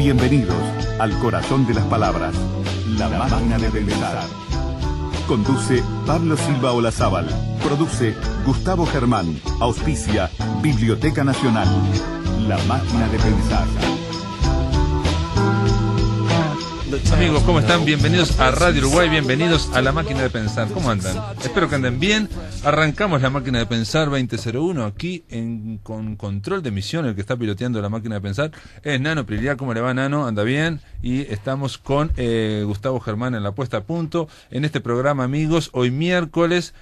Bienvenidos al corazón de las palabras, la máquina de pensar. Conduce Pablo Silva Olazábal. Produce Gustavo Germán. Auspicia Biblioteca Nacional. La máquina de pensar. Amigos, ¿cómo están? Bienvenidos a Radio Uruguay, bienvenidos a La Máquina de Pensar. ¿Cómo andan? Espero que anden bien. Arrancamos La Máquina de Pensar 2001 aquí con control de emisión. El que está piloteando La Máquina de Pensar es Nano Priliá. ¿Cómo le va, Nano? ¿Anda bien? Y estamos con Gustavo Germán en la puesta a punto. En este programa, amigos, hoy miércoles,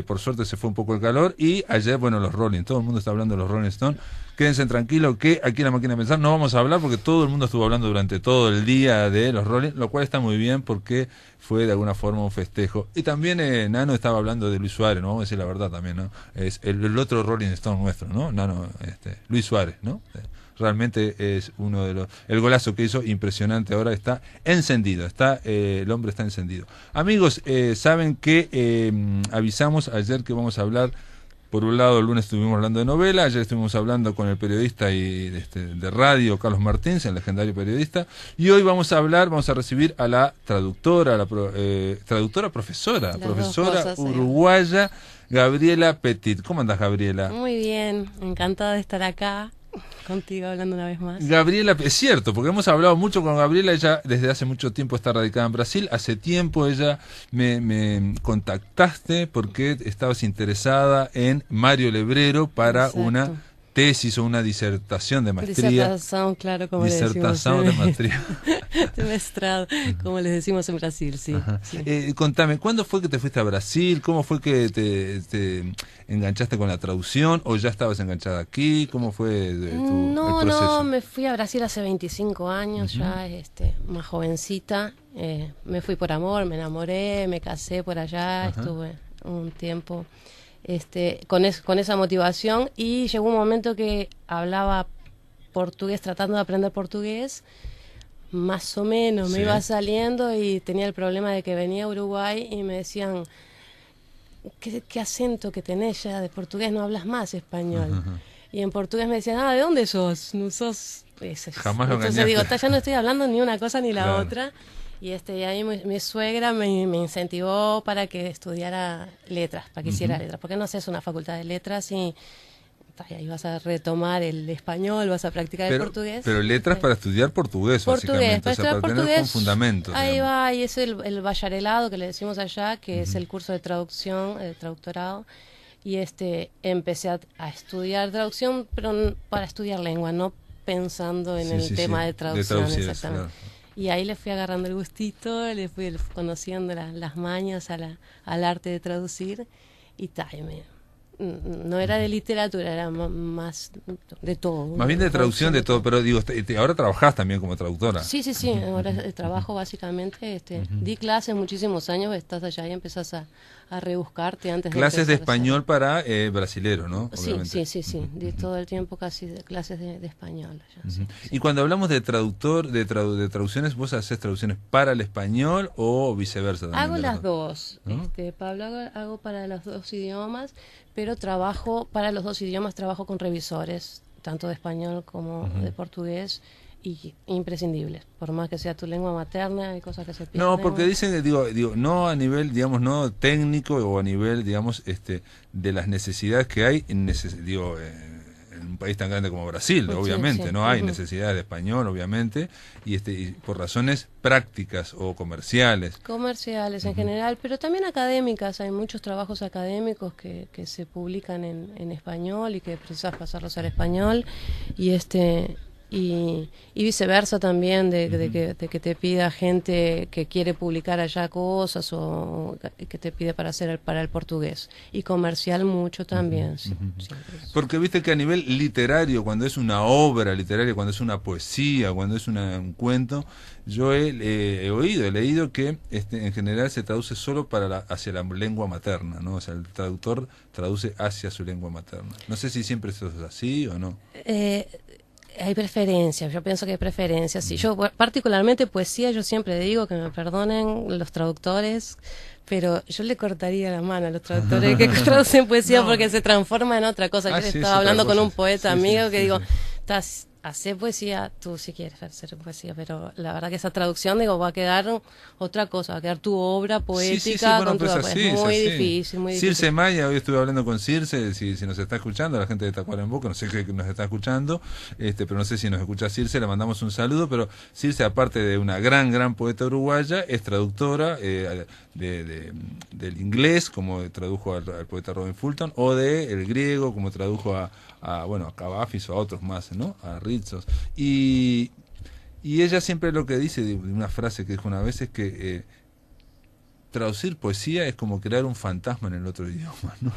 por suerte se fue un poco el calor. Y ayer, bueno, los Rolling. Todo el mundo está hablando de los Rolling Stones. Quédense tranquilos que aquí en La Máquina de Pensar no vamos a hablar porque todo el mundo estuvo hablando durante todo el día de los Rolling, lo cual está muy bien porque fue de alguna forma un festejo. Y también Nano estaba hablando de Luis Suárez, ¿no? Vamos a decir la verdad también, ¿no? Es el otro Rolling Stone nuestro, ¿no? Nano, Luis Suárez, ¿no? Realmente es uno de los... El golazo que hizo, impresionante, ahora está encendido, el hombre está encendido. Amigos, saben que avisamos ayer que vamos a hablar. Por un lado, el lunes estuvimos hablando de novela, ayer estuvimos hablando con el periodista de radio, Carlos Martins, el legendario periodista, y hoy vamos a recibir a la traductora, profesora uruguaya, Gabriela Petit. ¿Cómo andás, Gabriela? Muy bien, encantada de estar acá contigo hablando una vez más. Gabriela, es cierto, porque hemos hablado mucho con Gabriela, ella desde hace mucho tiempo está radicada en Brasil, hace tiempo ella me contactaste porque estabas interesada en Mario Lebrero para Exacto. Una tesis o una disertación de maestría. Disertación, claro, como disertación le decimos. De maestría. De maestrado, como les decimos en Brasil, sí. Sí. Contame, ¿cuándo fue que te fuiste a Brasil? ¿Cómo fue que te enganchaste con la traducción? ¿O ya estabas enganchada aquí? ¿Cómo fue el proceso? No, me fui a Brasil hace 25 años, ya más jovencita. Me fui por amor, me enamoré, me casé por allá, estuve un tiempo con esa motivación, y llegó un momento que hablaba portugués, tratando de aprender portugués, más o menos me iba saliendo, y tenía el problema de que venía a Uruguay y me decían, ¿qué acento que tenés ya de portugués? No hablas más español. Y en portugués me decían, ¿de dónde sos? No sos... Jamás lo Entonces digo, ya no estoy hablando ni una cosa ni la otra. Y ahí mi suegra me incentivó para que estudiara letras, para que hiciera letras, porque no sé, es una facultad de letras y ahí vas a retomar el español, vas a practicar el portugués. Pero letras para estudiar portugués, básicamente, para tener con fundamentos. Ahí digamos. va, y es el bacharelado que le decimos allá, que es el curso de traducción, el traductorado. Y empecé a estudiar traducción, pero para estudiar lengua, no pensando en el tema de traducción, exactamente. Claro. Y ahí le fui agarrando el gustito, le fui conociendo las mañas al arte de traducir, y no era de literatura, era más de todo. Más bien de traducción de todo, pero digo, ahora trabajás también como traductora. Sí, ahora trabajo básicamente, di clases muchísimos años, estás allá y empezás a rebuscarte antes de clases de español para brasilero, ¿no? Obviamente. Sí, di todo el tiempo casi clases de español allá, sí. Y cuando hablamos de traductor, de traducciones, ¿vos haces traducciones para el español o viceversa? Hago las dos, ¿no? Pablo, hago para los dos idiomas, pero trabajo para los dos idiomas, trabajo con revisores, tanto de español como de portugués, y imprescindibles, por más que sea tu lengua materna, hay cosas que se pierden. No, porque dicen, digo, no a nivel, digamos, no técnico, o a nivel, digamos, de las necesidades que hay, en un país tan grande como Brasil, obviamente, no hay necesidades de español, obviamente, y por razones prácticas o comerciales. Comerciales en general, pero también académicas. Hay muchos trabajos académicos que se publican en español y que precisas pasarlos al español, y viceversa también, de que te pida gente que quiere publicar allá cosas, o que te pide para el portugués, y comercial mucho también. Sí. Porque viste que a nivel literario, cuando es una obra literaria, cuando es una poesía, cuando es un cuento, yo he leído que en general se traduce solo hacia la lengua materna, ¿no? O sea, el traductor traduce hacia su lengua materna. No sé si siempre eso es así o no. Hay preferencias, yo pienso que hay preferencias. Sí, yo particularmente poesía, yo siempre digo que me perdonen los traductores, pero yo le cortaría la mano a los traductores que traducen poesía, porque se transforma en otra cosa. Yo estaba hablando con un poeta amigo que digo, estás hacer poesía tú si quieres hacer poesía, pero la verdad que esa traducción, digo, va a quedar otra cosa, va a quedar tu obra poética bueno, con tu... pues así, es muy difícil, muy difícil. Circe Maya, hoy estuve hablando con Circe, si nos está escuchando, la gente de Tacuarembó, no sé que nos está escuchando, pero no sé si nos escucha Circe, le mandamos un saludo, pero Circe, aparte de una gran poeta uruguaya, es traductora del inglés, como tradujo al poeta Robin Fulton, o del griego, como tradujo a Cavafis o a otros más, ¿no? A Ritsos. Y ella siempre lo que dice, de una frase que dijo una vez, es que traducir poesía es como crear un fantasma en el otro idioma, ¿no?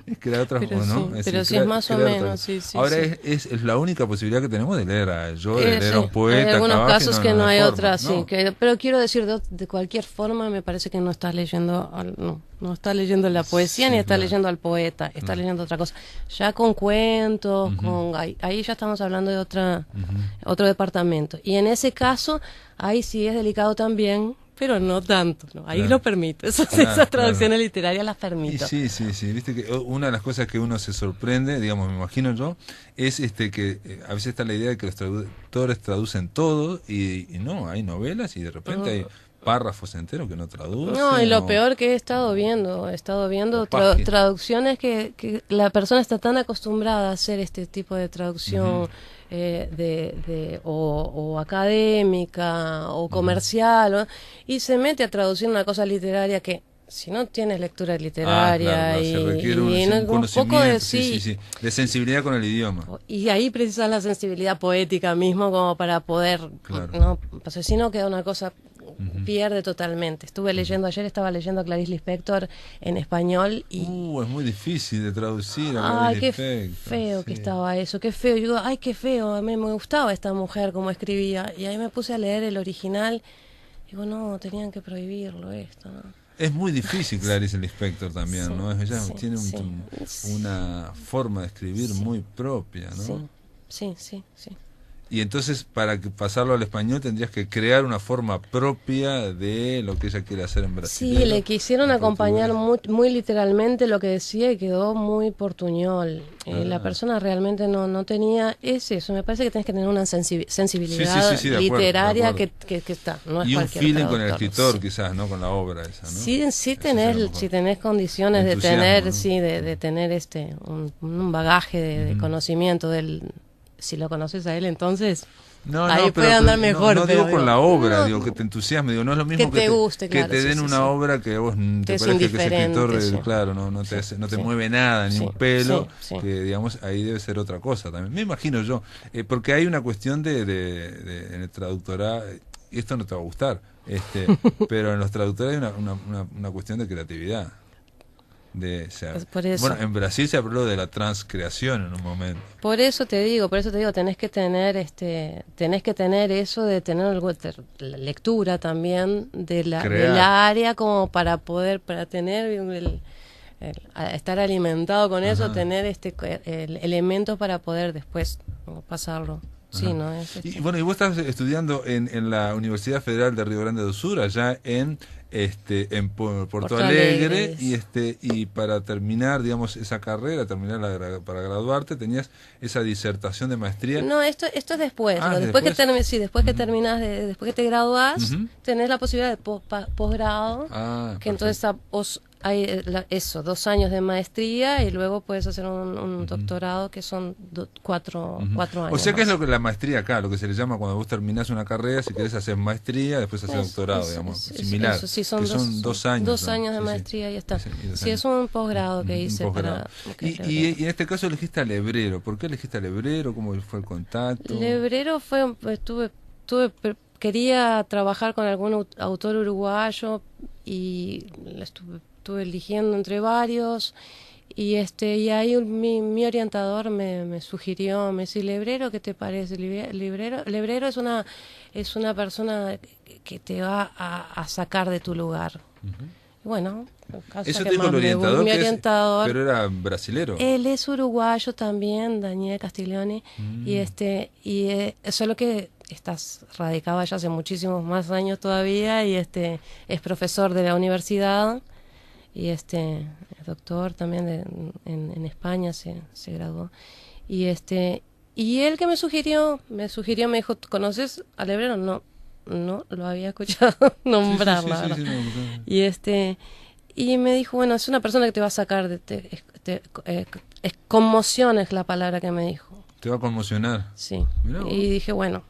Es crear otra, pero ¿no? Sí, pero sí es más o menos, sí. Ahora sí. Es la única posibilidad que tenemos de leer a yo, de leer a un poeta. Hay algunos Cavafis, casos que no hay forma, otra, ¿no? sí. Pero quiero decir, de cualquier forma, me parece que no estás leyendo, no estás leyendo la poesía ni estás leyendo al poeta, estás leyendo otra cosa. Ya con cuentos, ahí ya estamos hablando de otro departamento. Y en ese caso, ahí sí es delicado también, pero no tanto, ¿no? Ahí lo permito. Esas traducciones literarias las permito. Y sí. Viste que una de las cosas que uno se sorprende, digamos, me imagino yo, es que a veces está la idea de que los traductores traducen todo y no, hay novelas y de repente hay párrafos enteros que no traducen. No, y lo peor que he estado viendo traducciones que la persona está tan acostumbrada a hacer este tipo de traducción o académica o comercial, y se mete a traducir una cosa literaria que si no tienes lectura literaria se requiere un conocimiento, poco de sensibilidad con el idioma. Y ahí precisas la sensibilidad poética mismo como para poder, ¿no? Pues si no queda una cosa, pierde totalmente. Ayer estaba leyendo a Clarice Lispector en español y... es muy difícil de traducir a Clarice Lispector. Qué feo que estaba eso, qué feo. Yo digo, ay, qué feo, a mí me gustaba esta mujer como escribía. Y ahí me puse a leer el original. Digo, no, tenían que prohibirlo esto, ¿no? Es muy difícil Clarice Lispector también, ¿no? Ella tiene una forma de escribir muy propia, ¿no? Sí. Y entonces, para pasarlo al español, tendrías que crear una forma propia de lo que ella quiere hacer en Brasil. Sí, le quisieron acompañar muy literalmente lo que decía y quedó muy portuñol. La persona realmente no tenía... eso, me parece que tienes que tener una sensibilidad literaria que está. No es y un feeling con el escritor, sí. Quizás, ¿no? Con la obra esa, ¿no? Sí tenés condiciones de tener, de tener un bagaje de conocimiento del... Si lo conoces a él, entonces ahí puede andar mejor. No digo con la obra, digo que te entusiasme, digo, no es lo mismo que te guste, que te den una obra que a vos te parece que ese escritor, claro, no te mueve nada, ni un pelo, que digamos, ahí debe ser otra cosa también. Me imagino yo, porque hay una cuestión en el traductorado, y esto no te va a gustar, pero en los traductores hay una cuestión de creatividad. Bueno, en Brasil se habló de la transcreación en un momento. Por eso te digo, tenés que tener eso de tener algo de lectura también de la área como para tener estar alimentado con eso, tener elementos para poder después pasarlo. Sí, ¿no? Y bueno, y vos estás estudiando en la Universidad Federal de Río Grande do Sur, allá en Porto Alegre, y para terminar, digamos, esa carrera, para graduarte, tenías esa disertación de maestría. No, esto es después. Después que terminas, después que te gradúas, tenés la posibilidad de posgrado, que entonces hay 2 años de maestría y luego puedes hacer un doctorado que son 4 años. O sea que es lo que la maestría acá, lo que se le llama cuando vos terminás una carrera, si querés hacer maestría, después hacer doctorado, digamos, similar. Sí, son 2 años. 2 años de maestría y ya está. Sí, es un posgrado que hice. Y en este caso elegiste a Lebrero. ¿Por qué eleciste a Lebrero? ¿Cómo fue el contacto? Lebrero quería trabajar con algún autor uruguayo y estuve eligiendo entre varios y ahí mi orientador me sugirió, me dice, Lebrero, ¿qué te parece? Lebrero es una persona que te va a sacar de tu lugar. Bueno, eso te dijo el orientador, pero era brasilero. Él es uruguayo también, Daniel Castiglione, y solo que estás radicado allá hace muchísimos más años todavía y es profesor de la universidad y es doctor también en España se graduó y Y él que me sugirió, me dijo, ¿conoces a Lebrero? No, no lo había escuchado nombrar, la verdad. Y me dijo, bueno, es una persona que te va a sacar conmoción es la palabra que me dijo. ¿Te va a conmocionar? Sí. Y dije, bueno,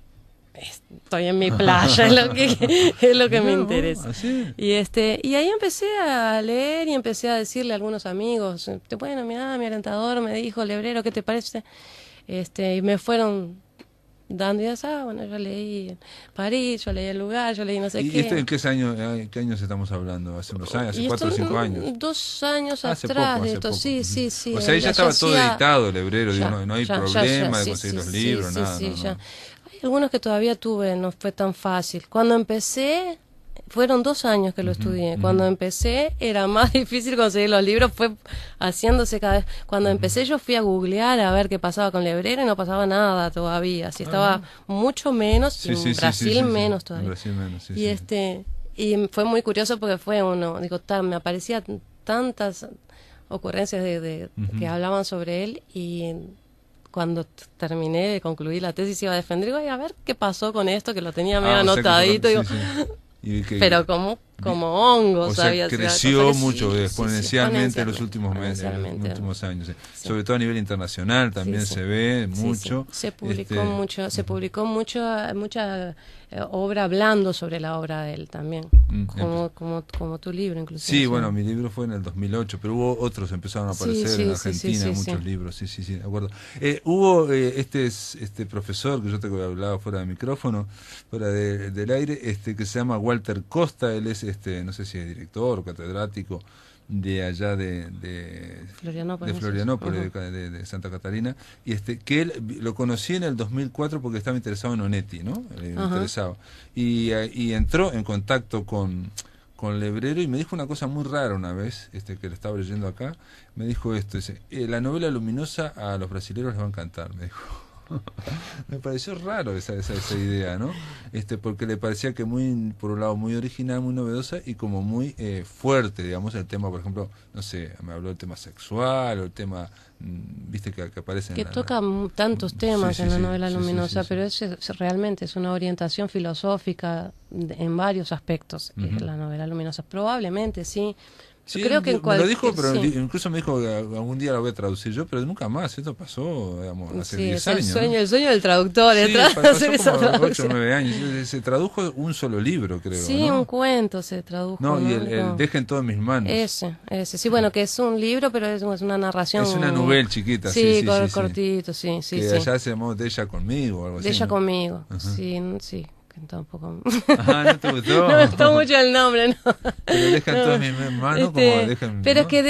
estoy en mi playa, es lo que me interesa. Y ahí empecé a leer y empecé a decirle a algunos amigos, bueno, mira, mi orientador me dijo, Lebrero, ¿qué te parece? Y me fueron dando ideas, bueno, yo leí en París, yo leí el lugar, yo leí no sé qué. ¿Y en qué años estamos hablando? ¿Hace unos años? ¿Hace 4 o 5 años? 2 años hace atrás poco, de esto, sí. O sea, ahí ya estaba todo editado, Lebrero, no hay problema de conseguir los libros, nada. Ya. Hay algunos que todavía tuve, no fue tan fácil. Cuando empecé, fueron 2 años que lo estudié. Cuando empecé era más difícil conseguir los libros, fue haciéndose cada vez. Cuando empecé yo fui a googlear a ver qué pasaba con Lebrero y no pasaba nada todavía. Estaba mucho menos, en Brasil menos todavía. Y fue muy curioso porque fue me aparecían tantas ocurrencias que hablaban sobre él, y cuando terminé de concluir la tesis iba a defender, digo, a ver qué pasó con esto, que lo tenía medio anotadito, pero como hongos, o sea, creció mucho exponencialmente en los últimos meses, en los últimos años. Sobre todo a nivel internacional también se ve mucho. Se publicó mucha obra hablando sobre la obra de él también, como tu libro inclusive. Sí, bueno, mi libro fue en el 2008, pero hubo otros, empezaron a aparecer en Argentina, muchos libros, de acuerdo. Hubo este profesor que yo te hablaba fuera de micrófono, fuera del aire, que se llama Walter Costa. Él es no sé si es director o catedrático de allá de Florianópolis, de Santa Catarina, y que él lo conocí en el 2004 porque estaba interesado en Onetti, ¿no? Interesado. Y entró en contacto con Lebrero y me dijo una cosa muy rara una vez, que lo estaba leyendo acá, me dijo dice, la novela luminosa a los brasileños les va a encantar, me dijo. Me pareció raro esa idea, ¿no? Porque le parecía que por un lado muy original, muy novedosa y como muy fuerte, digamos, el tema, por ejemplo, no sé, me habló del tema sexual o el tema, viste que aparece que toca tantos temas en la novela luminosa, pero realmente es una orientación filosófica en varios aspectos, la novela luminosa, probablemente sí. Sí, creo que me lo dijo, pero incluso me dijo que algún día lo voy a traducir yo, pero nunca más. Esto pasó, digamos, hace 10 años. El sueño del traductor, pasó como 8 o 9 años. Se tradujo un solo libro, creo. Sí, ¿no? Un cuento se tradujo. No, y el Dejen todo en mis manos. Ese. Sí, bueno, que es un libro, pero es una narración. Es una novela chiquita, cortito, que allá se llamó De ella conmigo o algo así. De ella conmigo, sí. Tampoco. ¿No te gustó? No me gustó mucho el nombre, ¿no? Pero Dejan todo en mis manos, como dejan. Pero es que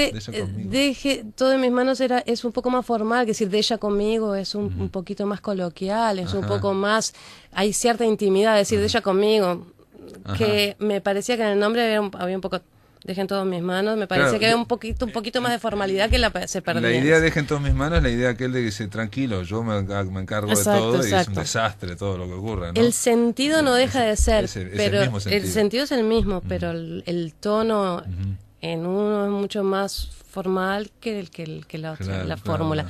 Deje todo en mis manos es un poco más formal, que decir de ella conmigo es un poquito más coloquial, es un poco más, hay cierta intimidad, decir de ella conmigo, que me parecía que en el nombre había un poco. Dejen todo en mis manos, me parece que hay un poquito más de formalidad que se perdía. La idea Dejen todo en mis manos, la idea aquel de que dice tranquilo, yo me encargo de todo, y es un desastre todo lo que ocurre, ¿no? El sentido no deja de ser, pero el sentido es el mismo, pero el tono en uno es mucho más formal que la otra, la fórmula.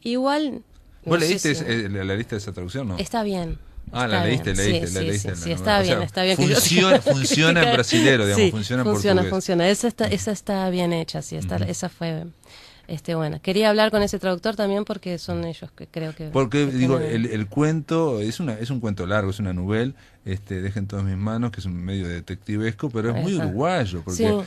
Igual. ¿Vos leíste la lista de esa traducción, no? Está bien. La leíste. Sí, está bien. Funciona en brasilero, digamos, funciona en portugués. Funciona. Esa está bien hecha, sí, esa fue buena. Quería hablar con ese traductor también porque son ellos que creo que... Porque, el cuento es un cuento largo, es una novela, Dejen todo en mis manos, que es un medio detectivesco, pero es muy uruguayo, porque él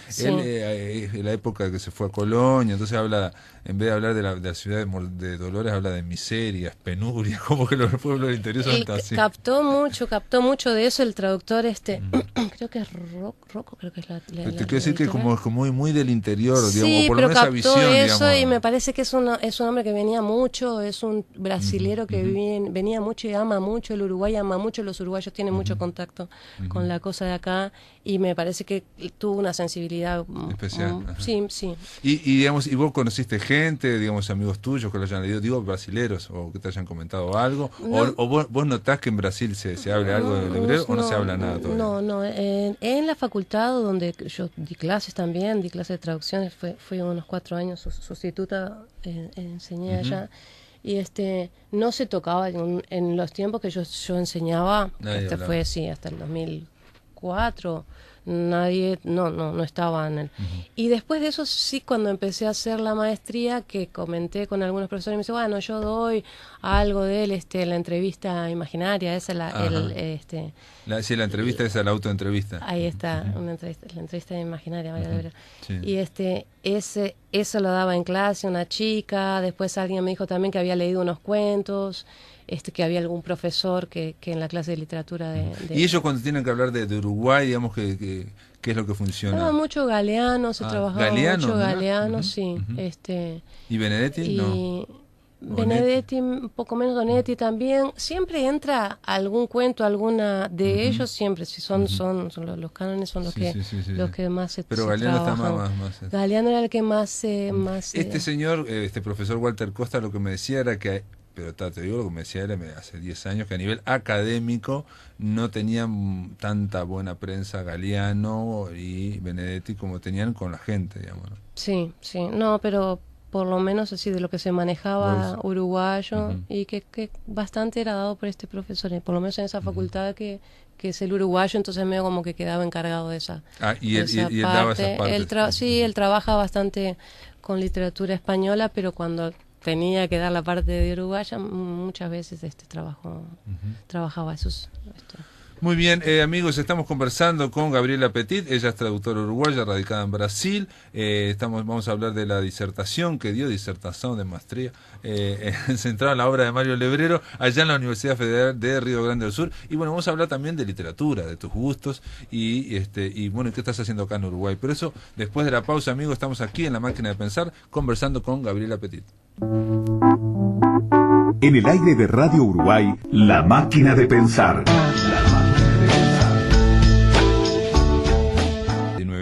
en la época que se fue a Colonia, entonces habla, en vez de hablar de la ciudad de Dolores, habla de miserias, penurias, como que los pueblos del interior son así. Captó mucho de eso el traductor, creo que es Rocco, creo que es la te quiero decir que como muy del interior, digamos, por lo menos esa visión, eso, digamos. Y me parece que es un hombre que venía mucho, es un brasilero que venía mucho y ama mucho, el Uruguay ama mucho, los uruguayos tienen mucho contacto con la cosa de acá, y me parece que tuvo una sensibilidad especial. Sí. Y digamos, y vos conociste gente, digamos, amigos tuyos que lo hayan leído, digo, brasileros, o que te hayan comentado algo, o vos notás que en Brasil se hable algo de Lebrero, o no se habla nada todavía. No, en la facultad donde yo di clases de traducciones, fui unos 4 años sustituta, enseñé allá. y no se tocaba en los tiempos que yo enseñaba, fue hasta el 2004, nadie no estaba en él. Y después de eso sí, cuando empecé a hacer la maestría, que comenté con algunos profesores, me dice, bueno, yo doy algo de él, la entrevista imaginaria, esa la entrevista, esa la autoentrevista. Ahí está, la entrevista imaginaria, sí. Y eso lo daba en clase una chica, después alguien me dijo también que había leído unos cuentos, que había algún profesor que en la clase de literatura ¿Y ellos cuando tienen que hablar de Uruguay, digamos, qué es lo que funciona? Mucho Galeano, se trabajaba mucho Galeano, sí. ¿Y Benedetti? No. Benedetti, un poco menos, Donetti también. Siempre entra algún cuento, alguna de ellos, siempre. Si son los cánones son los que más se Pero Galeano está más. Galeano era el que más señor, profesor Walter Costa, lo que me decía era que, pero te digo lo que me decía era hace 10 años, que a nivel académico no tenían tanta buena prensa Galeano y Benedetti como tenían con la gente, digamos, ¿no? Sí, no, pero por lo menos así de lo que se manejaba uruguayo, y que bastante era dado por este profesor, por lo menos en esa facultad que es el uruguayo, entonces medio como que quedaba encargado de esa y él daba esas partes. Sí, él trabaja bastante con literatura española, pero cuando tenía que dar la parte de uruguaya, muchas veces trabajaba esos. Muy bien, amigos, estamos conversando con Gabriela Petit, ella es traductora uruguaya, radicada en Brasil. Vamos a hablar de la disertación de maestría, centrada en la obra de Mario Lebrero, allá en la Universidad Federal de Río Grande del Sur. Y bueno, vamos a hablar también de literatura, de tus gustos, y bueno, ¿qué estás haciendo acá en Uruguay? Por eso, después de la pausa, amigos, estamos aquí en La Máquina de Pensar, conversando con Gabriela Petit. En el aire de Radio Uruguay, La Máquina de Pensar.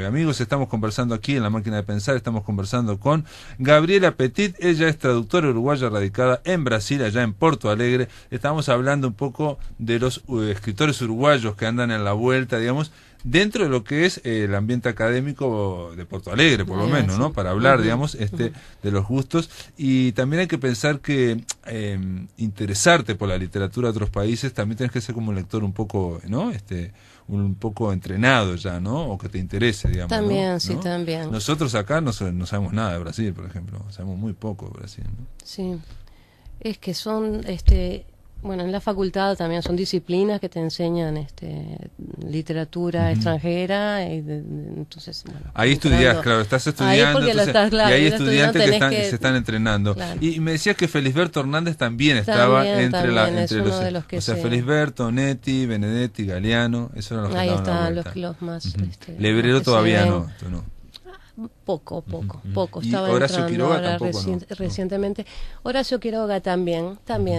Amigos, estamos conversando aquí en La Máquina de Pensar, estamos conversando con Gabriela Petit, ella es traductora uruguaya radicada en Brasil, allá en Porto Alegre. Estamos hablando un poco de los escritores uruguayos que andan en la vuelta, digamos, dentro de lo que es el ambiente académico de Porto Alegre, por lo menos, ¿no? Para hablar, digamos, de los gustos. Y también hay que pensar que interesarte por la literatura de otros países, también tienes que ser como un lector un poco, ¿no? Un poco entrenado ya, ¿no? O que te interese, digamos. También, ¿no? sí, ¿no? también. Nosotros acá no sabemos nada de Brasil, por ejemplo. Sabemos muy poco de Brasil, ¿no? Sí. Es que son, bueno, en la facultad también son disciplinas que te enseñan literatura extranjera, y entonces, bueno, ahí estudias, claro, estás estudiando, y hay estudiantes que se están entrenando. Claro. Y me decías que Felisberto Hernández también estaba entre los que, o sea, Felisberto, Netti, Benedetti, Galeano, esos eran los que ahí estaban los más. Lebrero todavía no, tú no. Poco. Estaba Horacio Quiroga ahora recientemente. Horacio Quiroga también,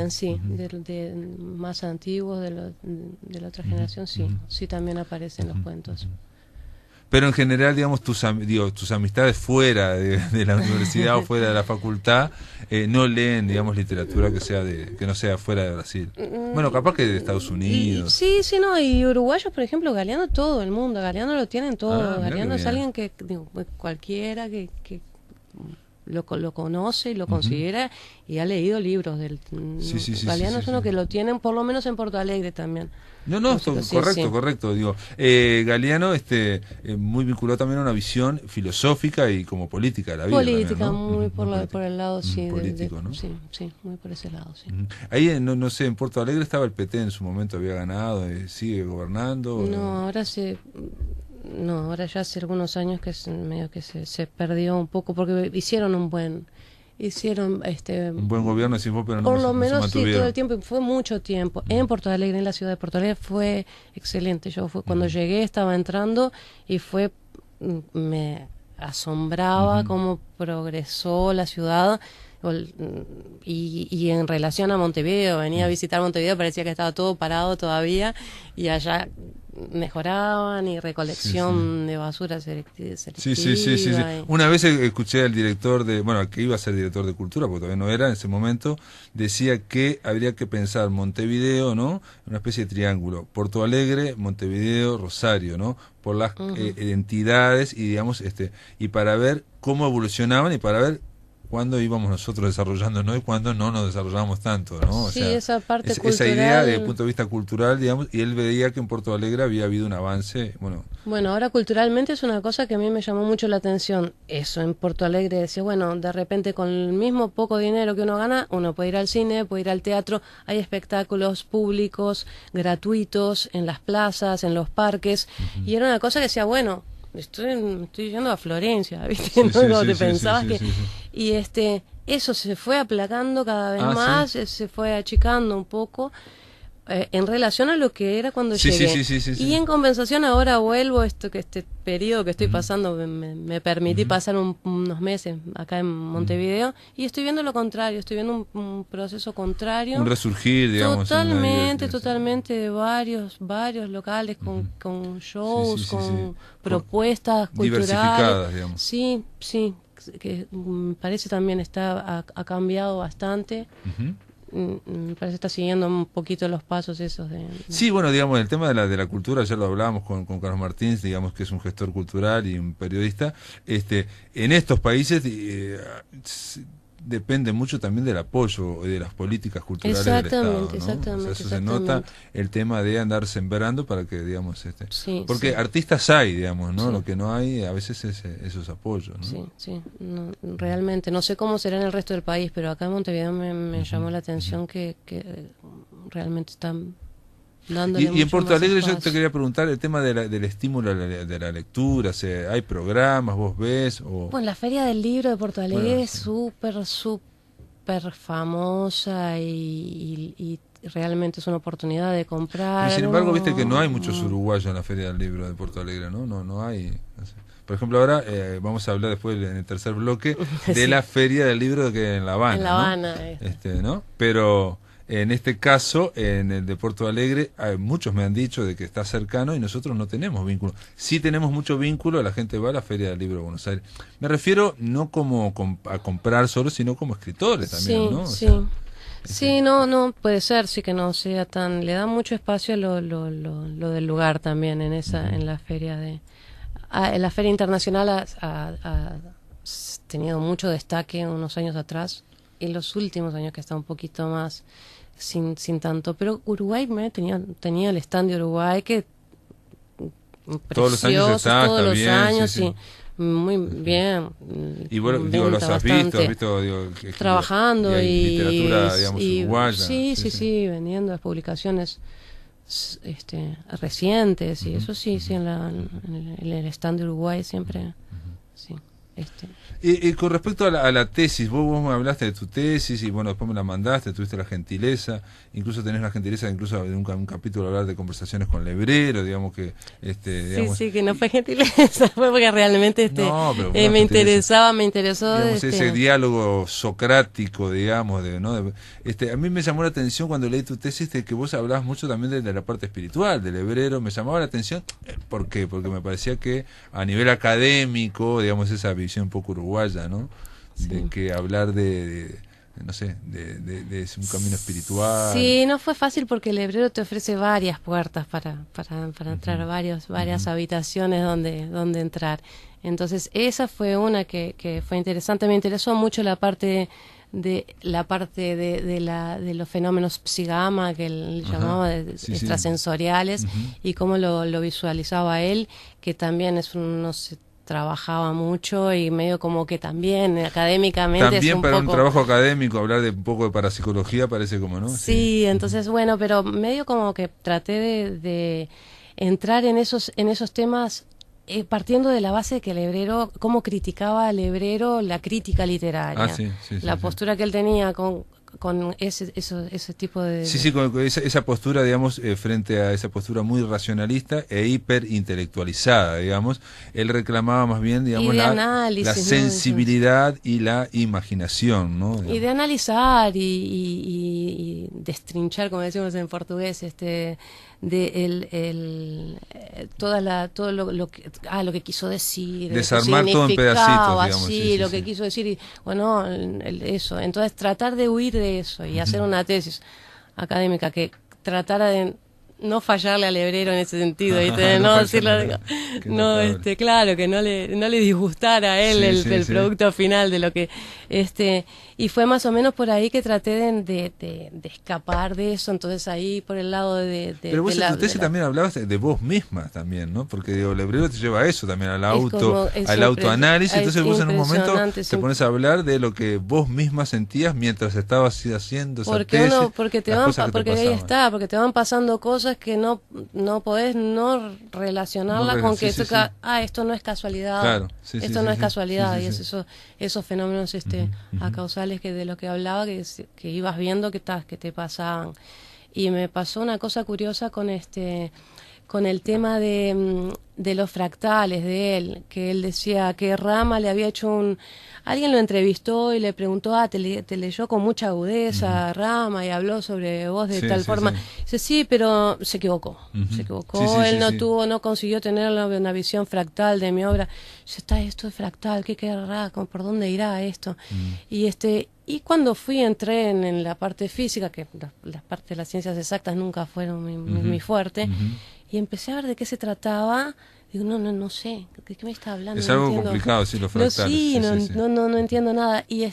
sí, de más antiguos, de la otra generación, sí, también aparecen los cuentos. Pero en general, digamos, tus amistades fuera de la universidad o fuera de la facultad no leen, digamos, literatura que no sea fuera de Brasil. Bueno, capaz que de Estados Unidos. Sí, no, y uruguayos, por ejemplo, Galeano, todo el mundo, Galeano lo tienen todo. Galeano es alguien que, cualquiera que lo conoce y lo considera y ha leído libros del Galeano. Es uno que lo tienen, por lo menos en Porto Alegre también. No, correcto, digo, Galeano muy vinculado también a una visión filosófica y como política de la vida. Política, también, ¿no? muy por el lado, sí. Político, ¿no? Sí, muy por ese lado, sí. Ahí, no sé, en Porto Alegre estaba el PT en su momento, había ganado, sigue gobernando. Ahora ya hace algunos años que medio que se perdió un poco, porque hicieron un buen gobierno, decís vos, pero no por lo menos sí, todo el tiempo, fue mucho tiempo en Porto Alegre, en la ciudad de Porto Alegre, fue excelente. Cuando llegué estaba entrando y me asombraba cómo progresó la ciudad. Y en relación a Montevideo, venía a visitar Montevideo, parecía que estaba todo parado todavía, y allá mejoraban, y recolección de basura selectiva. Sí. Una vez escuché al director que iba a ser director de cultura, porque todavía no era en ese momento, decía que habría que pensar Montevideo, ¿no? Una especie de triángulo: Porto Alegre, Montevideo, Rosario, ¿no? Por las identidades y, digamos, y para ver cómo evolucionaban y para ver cuándo íbamos nosotros desarrollándonos y cuándo no nos desarrollábamos tanto, ¿no? O Sí, sea, esa parte cultural. esa idea desde el punto de vista cultural, digamos, y él veía que en Porto Alegre había habido un avance, Bueno, ahora culturalmente es una cosa que a mí me llamó mucho la atención. Eso, en Porto Alegre decía, bueno, de repente con el mismo poco dinero que uno gana, uno puede ir al cine, puede ir al teatro, hay espectáculos públicos, gratuitos, en las plazas, en los parques, y era una cosa que decía, bueno, estoy yendo a Florencia, ¿viste? Sí, ¿No? sí, Cuando sí, te sí, pensabas sí, que... sí, sí. Y eso se fue aplacando cada vez Ah, más, ¿sí? se fue achicando un poco en relación a lo que era cuando Sí, llegué. sí. Y en compensación ahora vuelvo este periodo que estoy pasando, me permití pasar unos meses acá en Montevideo y estoy viendo lo contrario, estoy viendo un proceso contrario. Un resurgir, digamos. Totalmente de varios locales con shows, Sí. con propuestas diversificadas, culturales. digamos. Sí, que me parece también ha cambiado bastante. Me parece que está siguiendo un poquito los pasos esos de... Sí, bueno, digamos, el tema de la cultura, ya lo hablábamos con Carlos Martins, digamos que es un gestor cultural y un periodista. En estos países depende mucho también del apoyo de las políticas culturales del Estado, ¿no? Exactamente. O sea, eso se nota el tema de andar sembrando para que, digamos, Sí, porque sí. artistas hay, digamos, ¿no? Sí. Lo que no hay a veces es esos apoyos, ¿no? Sí. No, realmente, no sé cómo será en el resto del país, pero acá en Montevideo me llamó la atención que realmente están dándole Y en mucho Porto más Alegre yo te espacio. quería preguntar el tema del estímulo de la lectura, o sea, ¿hay programas, vos ves? Bueno, la Feria del Libro de Porto Alegre Bueno, es súper famosa y realmente es una oportunidad de comprar. Y sin embargo, viste que no hay muchos uruguayos en la Feria del Libro de Porto Alegre, ¿no? No hay. No sé. Por ejemplo, ahora vamos a hablar después en el tercer bloque de la Feria del Libro que en La Habana. En La Habana. ¿No? Pero en este caso, en el de Porto Alegre, muchos me han dicho de que está cercano y nosotros no tenemos vínculo. Sí tenemos mucho vínculo, la gente va a la Feria del Libro de Buenos Aires. Me refiero no como a comprar solo, sino como escritores también, ¿no? O sea, sí, no, puede ser, sí que no sea tan... Le da mucho espacio a lo del lugar también en la feria en la feria internacional ha tenido mucho destaque unos años atrás y los últimos años que está un poquito más sin tanto, pero Uruguay tenía el stand de Uruguay que todos los años está bien, años, sí. Muy bien. Y bueno, digo, los has visto trabajando y literatura, digamos, uruguaya. Sí, vendiendo las publicaciones recientes y eso sí, en el stand de Uruguay siempre, sí. Y con respecto a la tesis, vos me hablaste de tu tesis y bueno, después me la mandaste, tuviste la gentileza, incluso tenés la gentileza incluso de un capítulo hablar de conversaciones con Lebrero, digamos que... Sí, que no fue gentileza, fue porque realmente me interesó. Digamos, ese diálogo socrático, digamos, a mí me llamó la atención cuando leí tu tesis de que vos hablabas mucho también de la parte espiritual, del Lebrero, me llamaba la atención, ¿por qué? Porque me parecía que a nivel académico, digamos, esa visión un poco uruguaya, ¿no? Sí. De que hablar no sé, de un camino espiritual. Sí, no fue fácil porque el Lebrero te ofrece varias puertas para entrar, varias habitaciones donde entrar. Entonces esa fue una que fue interesante. Me interesó mucho la parte de los fenómenos psigama que él llamaba extrasensoriales y cómo lo visualizaba él, que también no sé, trabajaba mucho y medio como que también académicamente también es para un poco... trabajo académico hablar de un poco de parapsicología parece como, ¿no? Sí, entonces bueno, pero medio como que traté de entrar en esos temas partiendo de la base de que Lebrero, cómo criticaba a Lebrero la crítica literaria, la postura que él tenía con ese tipo de... Sí, con esa postura, digamos, frente a esa postura muy racionalista e hiperintelectualizada, digamos, él reclamaba más bien, digamos, la sensibilidad y la imaginación, ¿no? Digamos. Y de analizar y destrinchar, como decimos en portugués, todo lo que quiso decir, desarmar todo en pedacitos, digamos, lo que quiso decir, y bueno, eso, entonces tratar de huir de eso y hacer una tesis académica que tratara de no fallarle al hebrero en ese sentido, ¿viste? No decirlo, no, claro, que no le disgustara a él el producto final de lo que, y fue más o menos por ahí que traté de escapar de eso. Entonces ahí por el lado pero vos en tu tesis también hablabas de vos misma también, ¿no? Porque digo, el hebrero te lleva a eso también, al autoanálisis. Entonces vos en un momento te pones a hablar de lo que vos misma sentías mientras estabas haciendo esa tesis. Porque ahí está, porque te van pasando cosas que no podés no relacionarlas con que esto no es casualidad. Claro, esto no es casualidad, y es esos fenómenos acausales que de los que hablaba, que ibas viendo que te pasaban. Y me pasó una cosa curiosa con el tema de los fractales de él, que él decía que Rama le había hecho alguien lo entrevistó y le preguntó, te leyó con mucha agudeza Rama y habló sobre vos de tal forma. Dice, sí, pero se equivocó. Él no consiguió tener una visión fractal de mi obra. Dice, esto es fractal, ¿qué querrá? ¿Por dónde irá esto? Y cuando entré en la parte física, que la parte de las ciencias exactas nunca fueron mi fuerte, y empecé a ver de qué se trataba. Digo, no sé, ¿de qué me está hablando? Es algo complicado, sí, los fractales. No entiendo nada. Y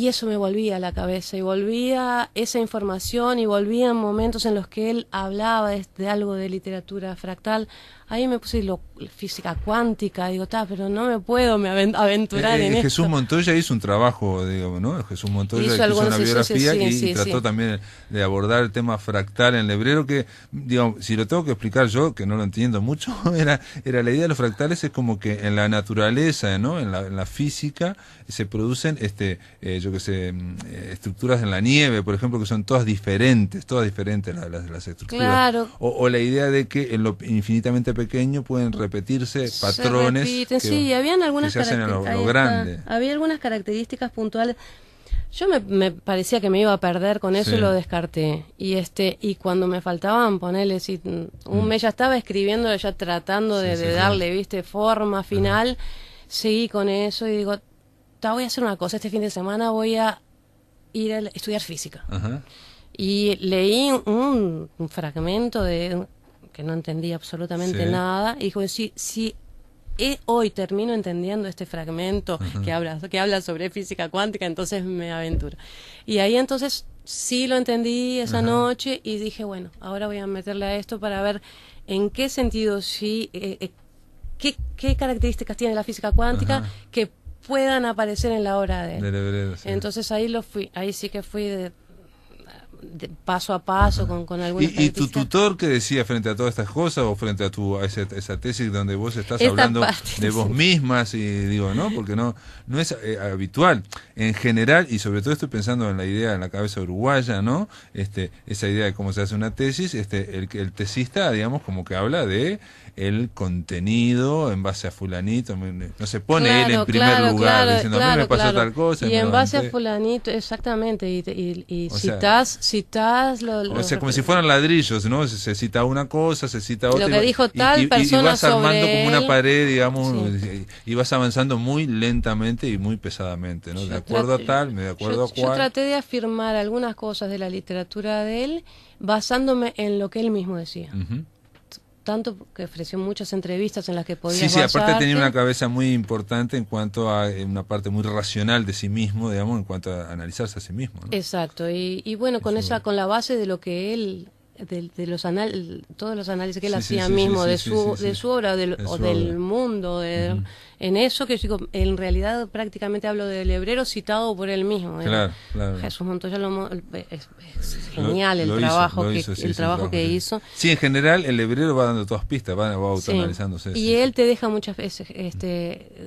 eso me volvía a la cabeza, y volvía esa información, y volvían momentos en los que él hablaba de algo de literatura fractal. Ahí me puse física cuántica, digo, pero no me puedo aventurar en esto. Jesús Montoya hizo un trabajo, digamos, ¿no? Jesús Montoya hizo una biografía y trató también de abordar el tema fractal en el hebrero, que, digamos, si lo tengo que explicar yo, que no lo entiendo mucho, era la idea de los fractales. Es como que en la naturaleza, ¿no? En la física se producen, estructuras en la nieve, por ejemplo, que son todas diferentes las estructuras. Claro. O la idea de que en lo infinitamente pequeño pueden repetirse patrones y habían algunas que se hacen a lo grande. Había algunas características puntuales. Yo me parecía que me iba a perder con eso, y lo descarté. Y cuando me faltaban ponerle un mes, ya estaba escribiendo, ya tratando de darle, forma final, seguí con eso y digo, voy a hacer una cosa, este fin de semana voy a ir a estudiar física. Y leí un fragmento que no entendía absolutamente nada, y dijo, si hoy termino entendiendo este fragmento que habla sobre física cuántica, entonces me aventuro. Y ahí entonces sí lo entendí esa noche, y dije, bueno, ahora voy a meterle a esto para ver en qué sentido qué características tiene la física cuántica que puedan aparecer en la obra de él. Hebrero, Entonces ahí sí que fui de paso a paso con algunas ¿Y tu tutor qué decía frente a todas estas cosas, o frente a esa tesis donde vos estás hablando de vos mismas? Y digo, ¿no? Porque no es habitual en general, y sobre todo estoy pensando en la idea en la cabeza uruguaya, ¿no? Esa idea de cómo se hace una tesis, el tesista, digamos, como que habla de el contenido en base a fulanito, no se pone él en primer lugar diciendo, a mí me pasó tal cosa. Y en base a fulanito, exactamente, y citas o sea, como si fueran ladrillos, ¿no? Se cita una cosa, se cita otra. Lo que dijo tal persona y vas armando sobre como una él. pared, digamos, y vas avanzando muy lentamente y muy pesadamente, ¿no? De acuerdo a cual. Yo traté de afirmar algunas cosas de la literatura de él basándome en lo que él mismo decía. Tanto que ofreció muchas entrevistas en las que podía basarte. Aparte tenía una cabeza muy importante en cuanto a una parte muy racional de sí mismo, digamos, en cuanto a analizarse a sí mismo, ¿no? Exacto, y bueno, con la base de lo que él, de todos los análisis que él hacía mismo, de su obra, o del mundo, en eso que digo, en realidad prácticamente hablo del hebrero citado por él mismo. Claro. Jesús Montoya es genial el trabajo que hizo. Sí, en general el hebrero va dando todas pistas, va autoanalizándose. Y él te deja muchas veces,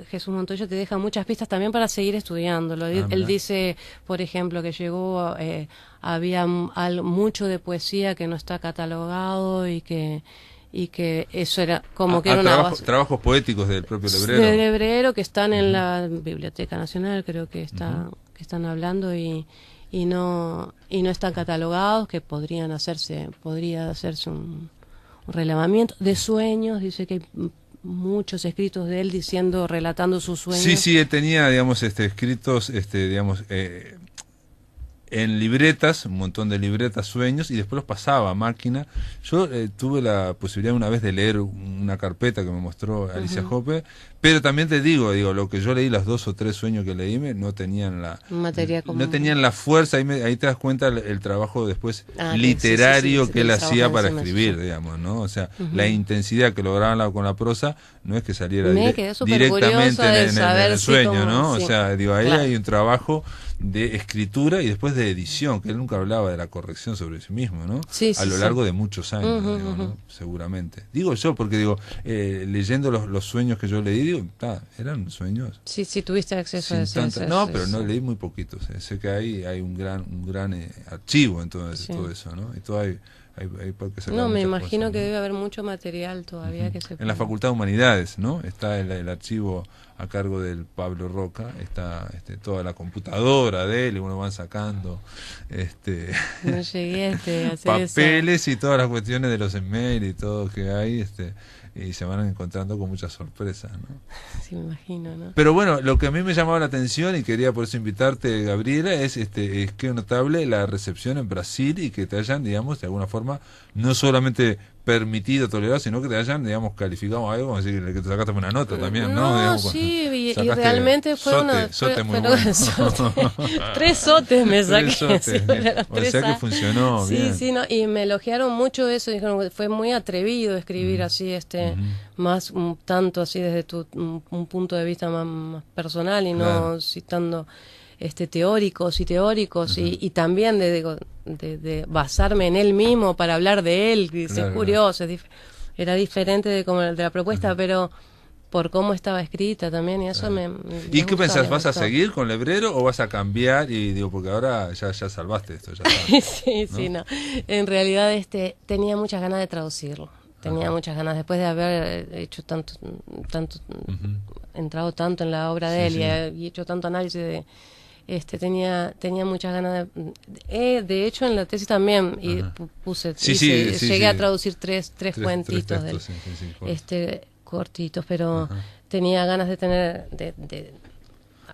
Jesús Montoya te deja muchas pistas también para seguir estudiándolo. Él dice, por ejemplo, que había mucho de poesía que no está catalogado, y que eso era como que era una base. Trabajos poéticos del propio hebrero. Del hebrero que están en la Biblioteca Nacional, creo que están hablando, y no están catalogados, que podría hacerse un relevamiento de sueños. Dice que hay muchos escritos de él relatando sus sueños. Sí, él tenía, digamos, escritos, digamos, en libretas, un montón de libretas, sueños, y después los pasaba a máquina. Yo tuve la posibilidad una vez de leer una carpeta que me mostró Alicia Hoppe, pero también te digo, lo que yo leí, los 2 o 3 sueños que leí, no tenían la fuerza, ahí te das cuenta el trabajo después literario que él hacía para escribir, digamos, ¿no? O sea, la intensidad que lograba con la prosa, no es que saliera directamente en el sueño, ¿no? Sí. O sea, ahí hay un trabajo de escritura y después de edición, que él nunca hablaba de la corrección sobre sí mismo, ¿no? A lo largo de muchos años, ¿no? Seguramente. Digo yo, porque leyendo los sueños que yo leí, eran sueños. Sí, tuviste acceso a eso. No, pero no leí muy poquitos. Sé que hay un gran archivo en todo eso, ¿no? Y todo hay que sacar me imagino cosas, que debe haber mucho material todavía que se en la Facultad de Humanidades, ¿no? Está el archivo a cargo del Pablo Roca, está toda la computadora de él, y uno va sacando no llegué a hacer papeles y todas las cuestiones de los emails y todo que hay, y se van encontrando con muchas sorpresas, ¿no? Sí, me imagino, ¿no? Pero bueno, lo que a mí me llamaba la atención y quería por eso invitarte, Gabriela, es que notable la recepción en Brasil y que te hayan, digamos, de alguna forma, no solamente permitido, tolerado, sino que te hayan, digamos, calificado algo, como decir, que te sacaste una nota también, ¿no? Digamos, sí, y realmente fue sote muy bueno. 3 sotes me saqué. 3 sotes, o sea que funcionó bien. Sí, no, y me elogiaron mucho eso, dijeron que fue muy atrevido escribir así, más tanto así desde un punto de vista más personal y no citando teóricos y también de basarme en él mismo para hablar de él, es curioso, era diferente de la propuesta, pero por cómo estaba escrita también, y eso me ¿Y qué pensás? ¿Vas a seguir con Lebrero o vas a cambiar? Y porque ahora ya salvaste esto, ya está, ¿no? En realidad tenía muchas ganas de traducirlo. Tenía muchas ganas, después de haber hecho tanto entrado tanto en la obra de él y hecho tanto análisis de tenía muchas ganas de hecho en la tesis también y puse llegué a traducir tres cuentitos cortitos, pero tenía ganas de tener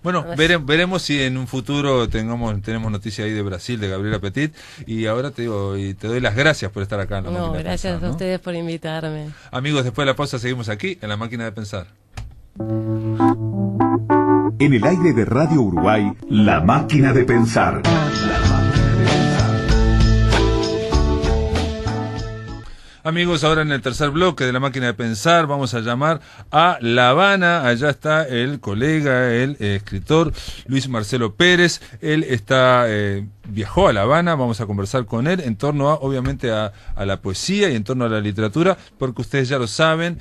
bueno, veremos si en un futuro tenemos noticia ahí de Brasil, de Gabriela Petit, y ahora te digo, y te doy las gracias por estar acá en la Máquina de Pensar. Gracias a ustedes por invitarme. Amigos, después de la pausa seguimos aquí en la Máquina de Pensar. En el aire de Radio Uruguay, La Máquina de Pensar. Amigos, ahora en el tercer bloque de La Máquina de Pensar vamos a llamar a La Habana. Allá está el colega, el escritor Luis Marcelo Pérez. Él viajó a La Habana, vamos a conversar con él en torno obviamente a la poesía y en torno a la literatura, porque ustedes ya lo saben,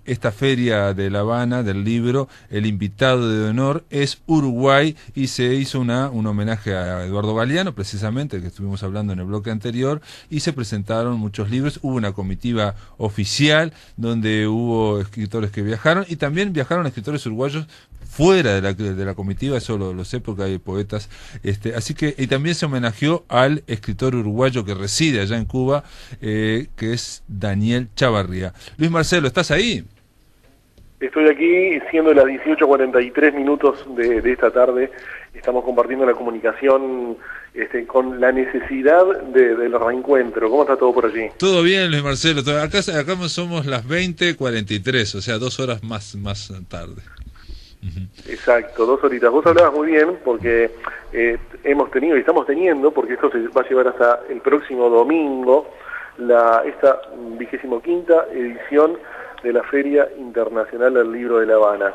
esta feria de La Habana del libro, el invitado de honor es Uruguay, y se hizo un homenaje a Eduardo Galeano, precisamente, que estuvimos hablando en el bloque anterior, y se presentaron muchos libros, hubo una comitiva oficial donde hubo escritores que viajaron, y también viajaron escritores uruguayos fuera de la comitiva, eso lo sé porque hay poetas, así que, y también se homenajeó al escritor uruguayo que reside allá en Cuba, que es Daniel Chavarría. Luis Marcelo, ¿estás ahí? Estoy aquí, siendo las 18:43 de esta tarde, estamos compartiendo la comunicación con la necesidad del reencuentro. ¿Cómo está todo por allí? Todo bien, Luis Marcelo, acá somos las 20:43, o sea, 2 horas más tarde. Exacto, 2 horitas. Vos hablabas muy bien porque hemos tenido y estamos teniendo, porque esto se va a llevar hasta el próximo domingo, esta 25ª edición de la Feria Internacional del Libro de La Habana.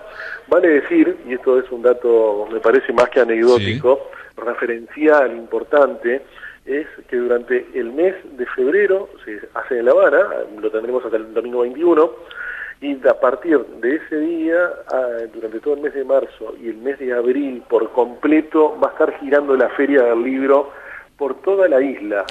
Vale decir, y esto es un dato me parece más que anecdótico, referencial, importante, es que durante el mes de febrero se hace en La Habana, lo tendremos hasta el domingo 21, y a partir de ese día, durante todo el mes de marzo y el mes de abril por completo, va a estar girando la Feria del Libro por toda la isla.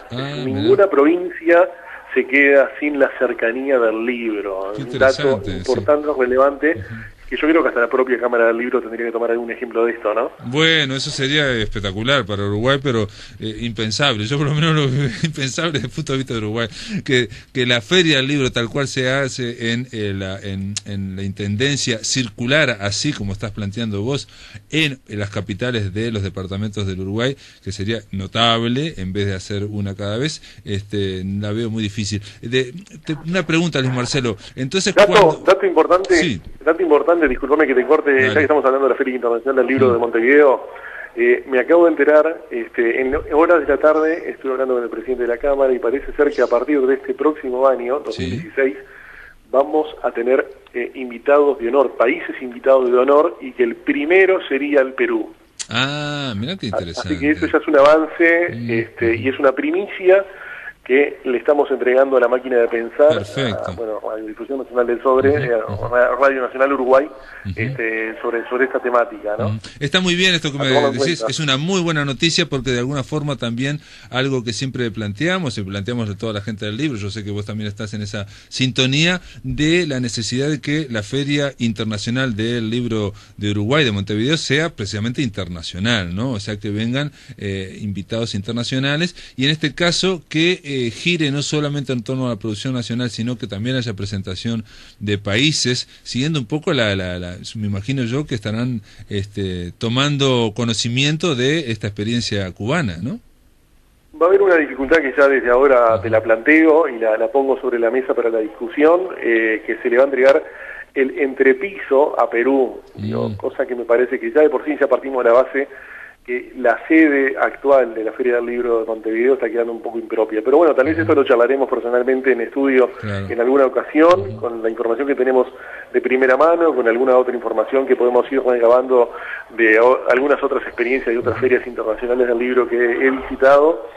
Ninguna provincia se queda sin la cercanía del libro. Un dato importante, relevante, que yo creo que hasta la propia Cámara del Libro tendría que tomar algún ejemplo de esto, ¿no? Bueno, eso sería espectacular para Uruguay, pero impensable. Yo por lo menos lo veo impensable desde el punto de vista de Uruguay. Que la Feria del Libro tal cual se hace en la Intendencia circular, así como estás planteando vos, en las capitales de los departamentos del Uruguay, que sería notable, en vez de hacer una cada vez, la veo muy difícil. Una pregunta, Luis Marcelo. Entonces, dato importante, sí. Dato importante, discúlpame que te corte, Dale. ya que estamos hablando de la Feria Internacional del Libro de Montevideo, me acabo de enterar, en horas de la tarde estuve hablando con el presidente de la Cámara y parece ser que a partir de este próximo año, 2016, sí, vamos a tener invitados de honor, países invitados de honor, y que el primero sería el Perú. Ah, mira qué interesante. Así que eso ya es un avance, y es una primicia que le estamos entregando a la máquina de pensar, a la Difusión Nacional del Sobre, Radio Nacional Uruguay, sobre esta temática, ¿no? Está muy bien esto que me decís, es una muy buena noticia porque de alguna forma también algo que siempre planteamos, y planteamos a toda la gente del libro, yo sé que vos también estás en esa sintonía, de la necesidad de que la Feria Internacional del Libro de Uruguay, de Montevideo, sea precisamente internacional, ¿no? O sea, que vengan invitados internacionales, y en este caso que gire no solamente en torno a la producción nacional, sino que también haya presentación de países, siguiendo un poco me imagino yo que estarán tomando conocimiento de esta experiencia cubana, ¿no? Va a haber una dificultad que ya desde ahora te la planteo y la pongo sobre la mesa para la discusión, que se le va a entregar el entrepiso a Perú, cosa que me parece que ya de por sí ya partimos de la base que la sede actual de la Feria del Libro de Montevideo está quedando un poco impropia. Pero bueno, tal vez esto lo charlaremos personalmente en estudio en alguna ocasión, con la información que tenemos de primera mano, con alguna otra información que podemos ir recabando de algunas otras experiencias y otras ferias internacionales del libro que he visitado,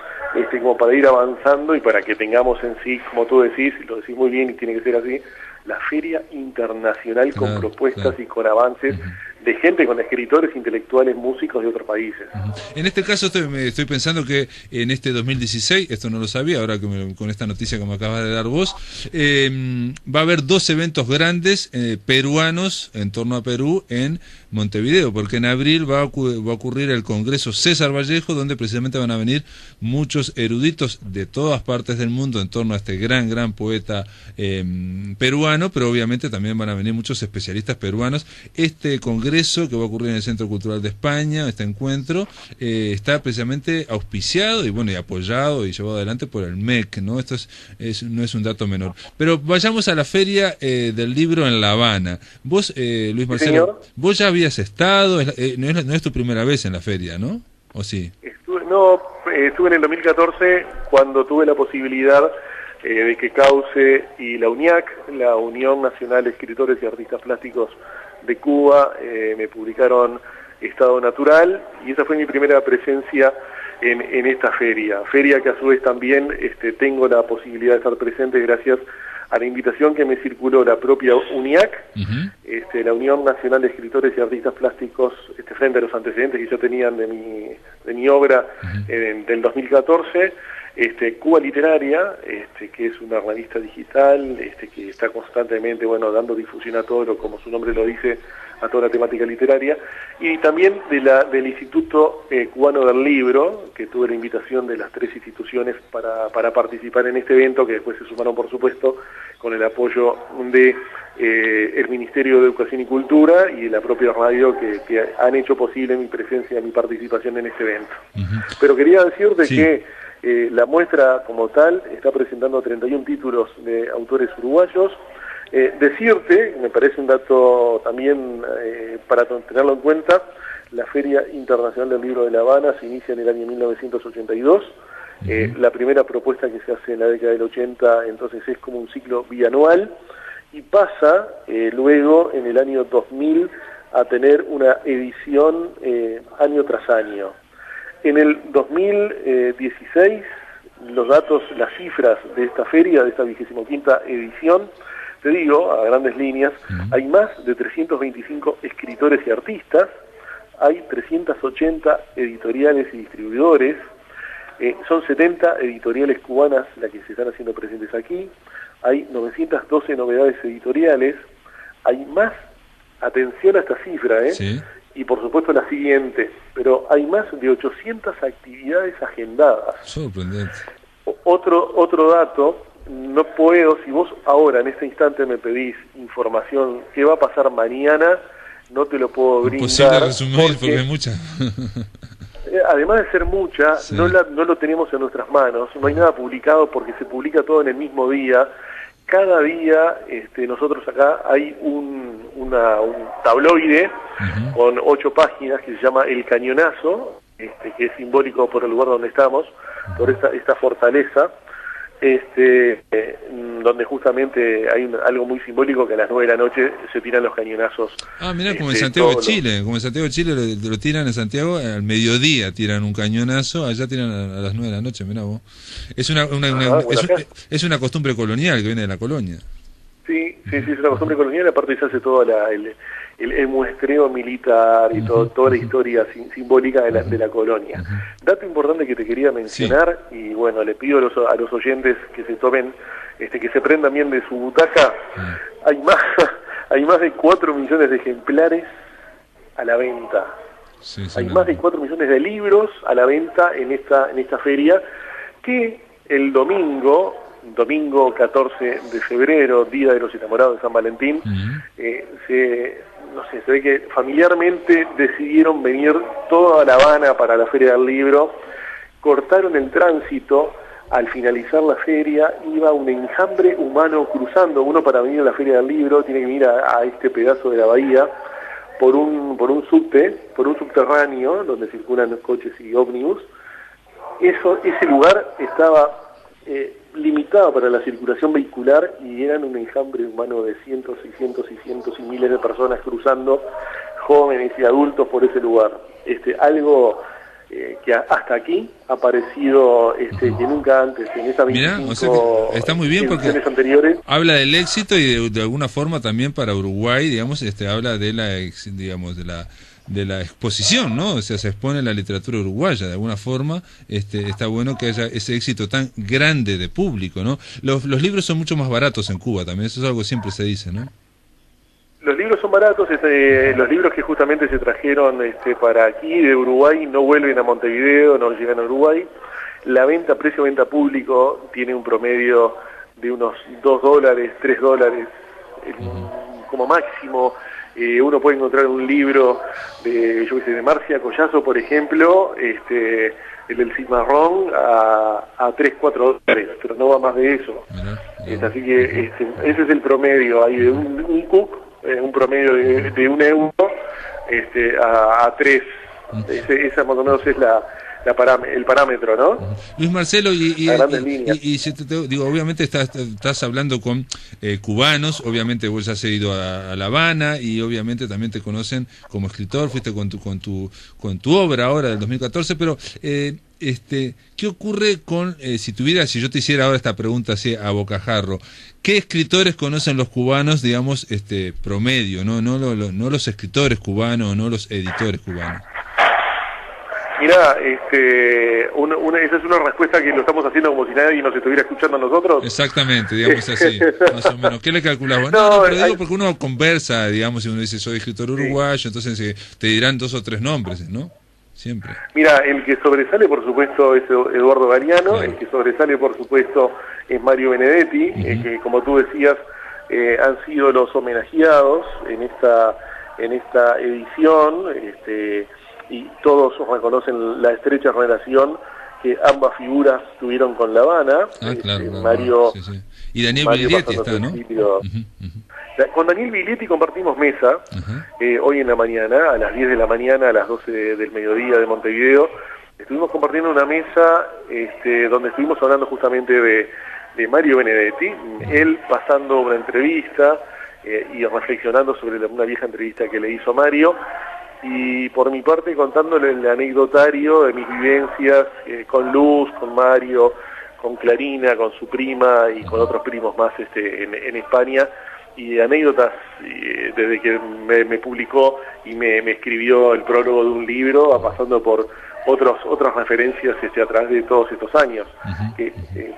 como para ir avanzando y para que tengamos en sí, como tú decís, y lo decís muy bien y tiene que ser así, la feria internacional con propuestas y con avances de gente, con escritores, intelectuales, músicos de otros países. En este caso estoy pensando que en este 2016, esto no lo sabía, ahora que con esta noticia que me acabas de dar vos, va a haber 2 eventos grandes peruanos en torno a Perú en Montevideo, porque en abril va a ocurrir el Congreso César Vallejo, donde precisamente van a venir muchos eruditos de todas partes del mundo en torno a este gran poeta peruano, pero obviamente también van a venir muchos especialistas peruanos. Este congreso que va a ocurrir en el Centro Cultural de España, este encuentro, está precisamente auspiciado y apoyado y llevado adelante por el MEC, ¿no? Esto no es un dato menor. Pero vayamos a la Feria del Libro en La Habana. Vos, Luis Marcelo, vos ya habías estado, no es tu primera vez en la feria, ¿no? ¿O sí? Estuve en el 2014 cuando tuve la posibilidad de que Cauce y la UNIAC, la Unión Nacional de Escritores y Artistas Plásticos de Cuba, me publicaron Estado Natural, y esa fue mi primera presencia en esta feria que a su vez también tengo la posibilidad de estar presente gracias a la invitación que me circuló la propia UNIAC, la Unión Nacional de Escritores y Artistas Plásticos, frente a los antecedentes que ya tenían de mi obra del 2014, Cuba Literaria, que es una revista digital, que está constantemente, dando difusión a todo, como su nombre lo dice, a toda la temática literaria, y también del Instituto Cubano del Libro, que tuve la invitación de las 3 instituciones para participar en este evento, que después se sumaron, por supuesto, con el apoyo de el Ministerio de Educación y Cultura y de la propia radio, que han hecho posible mi presencia, mi participación en este evento. Pero quería decirte que la muestra como tal está presentando 31 títulos de autores uruguayos. Decirte, me parece un dato también para tenerlo en cuenta, la Feria Internacional del Libro de La Habana se inicia en el año 1982. La primera propuesta que se hace en la década del 80, entonces es como un ciclo bianual, y pasa luego en el año 2000 a tener una edición año tras año. En el 2016, los datos, las cifras de esta feria, de esta 25ª edición, te digo, a grandes líneas, hay más de 325 escritores y artistas, hay 380 editoriales y distribuidores, son 70 editoriales cubanas las que se están haciendo presentes aquí, hay 912 novedades editoriales, hay más atención a esta cifra, Sí. Y por supuesto la siguiente, pero hay más de 800 actividades agendadas. Sorprendente. Otro dato, no puedo, si vos ahora en este instante me pedís información, ¿qué va a pasar mañana? No te lo puedo brindar. Imposible resumir porque hay mucha. Además de ser mucha, Sí. no lo tenemos en nuestras manos, no hay nada publicado porque se publica todo en el mismo día. Cada día nosotros acá hay un tabloide con 8 páginas que se llama El Cañonazo, que es simbólico por el lugar donde estamos, por esta fortaleza, donde justamente hay algo muy simbólico que a las 9 de la noche se tiran los cañonazos. Mirá, como en Santiago de Chile, como en Santiago de Chile lo tiran en Santiago, al mediodía tiran un cañonazo, allá tiran a las 9 de la noche, mirá vos. Es es una costumbre colonial que viene de la colonia. Sí, es una costumbre colonial, aparte se hace todo el muestreo militar y toda la historia simbólica de la colonia. Dato importante que te quería mencionar, y bueno, le pido a los oyentes que se tomen, que se prendan bien de su butaca, hay más de 4 millones de ejemplares a la venta. Sí, hay más de 4 millones de libros a la venta en esta feria, que el domingo 14 de febrero, Día de los Enamorados de San Valentín, se ve que familiarmente decidieron venir toda La Habana para la Feria del Libro, cortaron el tránsito. Al finalizar la feria iba un enjambre humano cruzando. Uno, para venir a la Feria del Libro, tiene que venir a este pedazo de la bahía por un subterráneo donde circulan coches y ómnibus. Ese lugar estaba limitado para la circulación vehicular y eran un enjambre humano de cientos y cientos y cientos y miles de personas cruzando, jóvenes y adultos, por ese lugar. Algo que hasta aquí ha parecido que nunca antes, en esa 25 Mirá, o sea que está muy bien porque anteriores. Habla del éxito y de alguna forma también para Uruguay, digamos, habla de la exposición, ¿no? O sea, se expone la literatura uruguaya, de alguna forma, está bueno que haya ese éxito tan grande de público, ¿no? Los libros son mucho más baratos en Cuba también, eso es algo que siempre se dice, ¿no? Los libros son baratos, los libros que justamente se trajeron para aquí de Uruguay no vuelven a Montevideo, no llegan a Uruguay. La precio de venta público tiene un promedio de unos $2, $3, como máximo. Uno puede encontrar un libro de Marcia Collazo, por ejemplo, el del Cimarrón, a $3-4, pero no va más de eso. Así que ese es el promedio, hay de un cook, un promedio de €1 a 3. Esa más o menos es el parámetro, ¿no? Luis Marcelo, digo, obviamente estás hablando con cubanos, obviamente vos has ido a La Habana y obviamente también te conocen como escritor, fuiste con tu obra ahora del 2014, pero ¿qué ocurre si yo te hiciera ahora esta pregunta así a bocajarro? ¿Qué escritores conocen los cubanos, digamos, promedio, no los escritores cubanos, no los editores cubanos? Mirá, esa es una respuesta que lo estamos haciendo como si nadie nos estuviera escuchando a nosotros. Exactamente, digamos así, más o menos. ¿Qué le calculás? No, pero digo porque uno conversa, digamos, y uno dice soy escritor uruguayo, entonces te dirán 2 o 3 nombres, ¿no? Siempre. Mira, el que sobresale, por supuesto, es Eduardo Galeano, claro. El que sobresale, por supuesto, es Mario Benedetti, que, como tú decías, han sido los homenajeados en esta edición, y todos reconocen la estrecha relación que ambas figuras tuvieron con La Habana. Claro. Mario, sí. Y Daniel Biglietti está, ¿no? Con Daniel Biglietti compartimos mesa hoy en la mañana, a las 10 de la mañana, a las 12 del mediodía de Montevideo. Estuvimos compartiendo una mesa donde estuvimos hablando justamente de Mario Benedetti, él pasando una entrevista y reflexionando sobre una vieja entrevista que le hizo Mario, y por mi parte contándole el anecdotario de mis vivencias con Luz, con Mario, con Clarina, con su prima y con otros primos más en España, y anécdotas desde que me publicó y me escribió el prólogo de un libro, pasando por otras referencias a través de todos estos años.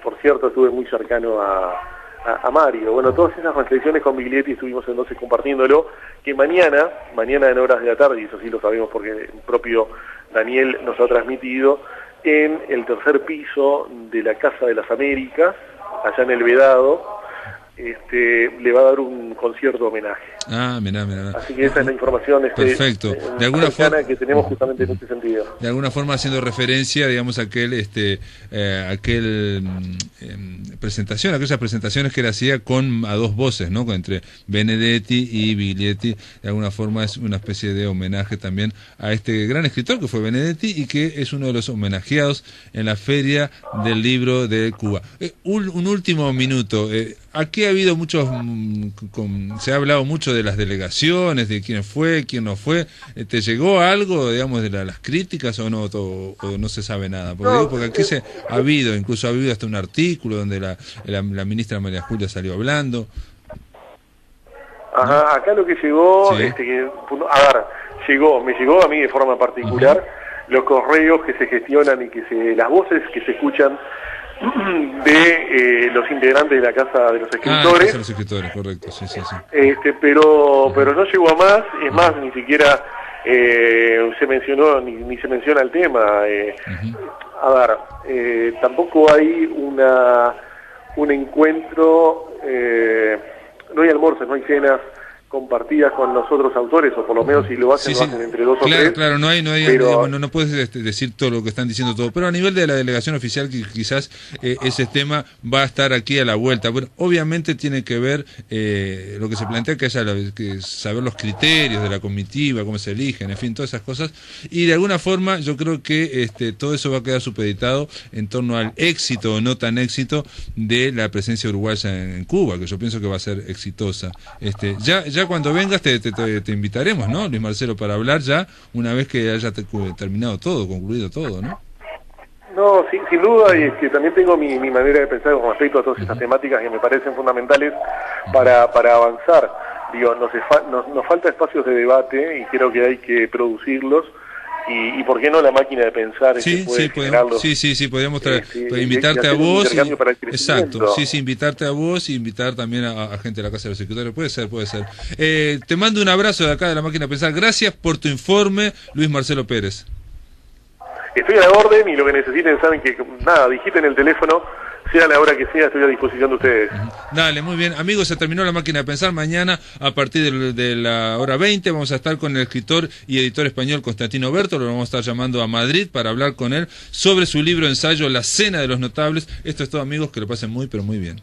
Por cierto, estuve muy cercano a a Mario. Bueno, todas esas reflexiones con Biglietti estuvimos entonces compartiéndolo, que mañana en horas de la tarde, y eso sí lo sabemos porque el propio Daniel nos ha transmitido, en el tercer piso de la Casa de las Américas, allá en el Vedado, le va a dar un concierto homenaje. Ah, mirá. Así que esa es la información perfecto. De alguna forma que tenemos justamente en este sentido. De alguna forma haciendo referencia, digamos, a aquellas presentaciones que él hacía a dos voces, ¿no? Entre Benedetti y Biglietti. De alguna forma es una especie de homenaje también a este gran escritor que fue Benedetti y que es uno de los homenajeados en la Feria del Libro de Cuba. Un último minuto. Aquí ha habido se ha hablado mucho de las delegaciones, de quién fue, quién no fue. ¿Te llegó algo, digamos, de las críticas o no se sabe nada? Porque aquí ha habido hasta un artículo donde la ministra María Julia salió hablando. Ajá, acá lo que llegó, Sí. Me llegó a mí de forma particular los correos que se gestionan y las voces que se escuchan de los integrantes de la Casa de los Escritores. De los Escritores, correcto, sí. Pero no llegó a más, es más, ni siquiera se mencionó, ni se menciona el tema. Tampoco hay un encuentro, no hay almuerzos, no hay cenas compartidas con los otros autores, o por lo menos si lo hacen, lo hacen entre dos o tres. Claro, no pero... no puedes decir todo lo que están diciendo todo, pero a nivel de la delegación oficial quizás ese tema va a estar aquí a la vuelta. Bueno, obviamente tiene que ver lo que se plantea, que saber los criterios de la comitiva, cómo se eligen, en fin, todas esas cosas, y de alguna forma yo creo que todo eso va a quedar supeditado en torno al éxito o no tan éxito de la presencia uruguaya en Cuba, que yo pienso que va a ser exitosa. Ya cuando vengas te invitaremos, ¿no, Luis Marcelo, para hablar ya una vez que haya terminado todo, concluido todo, ¿no? No, sin duda, y es que también tengo mi manera de pensar con respecto a todas estas temáticas que me parecen fundamentales para avanzar. Digo, nos falta espacios de debate y creo que hay que producirlos. Y por qué no la máquina de pensar podríamos invitarte a vos invitarte a vos y invitar también a gente de la Casa de los Escritores. Puede ser. Te mando un abrazo de acá de la máquina de pensar. Gracias por tu informe, Luis Marcelo Pérez. Estoy a la orden y lo que necesiten, saben que digiten el teléfono, sea la hora que sea, estoy a disposición de ustedes. Dale, muy bien. Amigos, se terminó la máquina de pensar. Mañana, a partir de la hora 20, vamos a estar con el escritor y editor español Constantino Berto. Lo vamos a estar llamando a Madrid para hablar con él sobre su libro ensayo La Cena de los Notables. Esto es todo, amigos, que lo pasen muy, pero muy bien.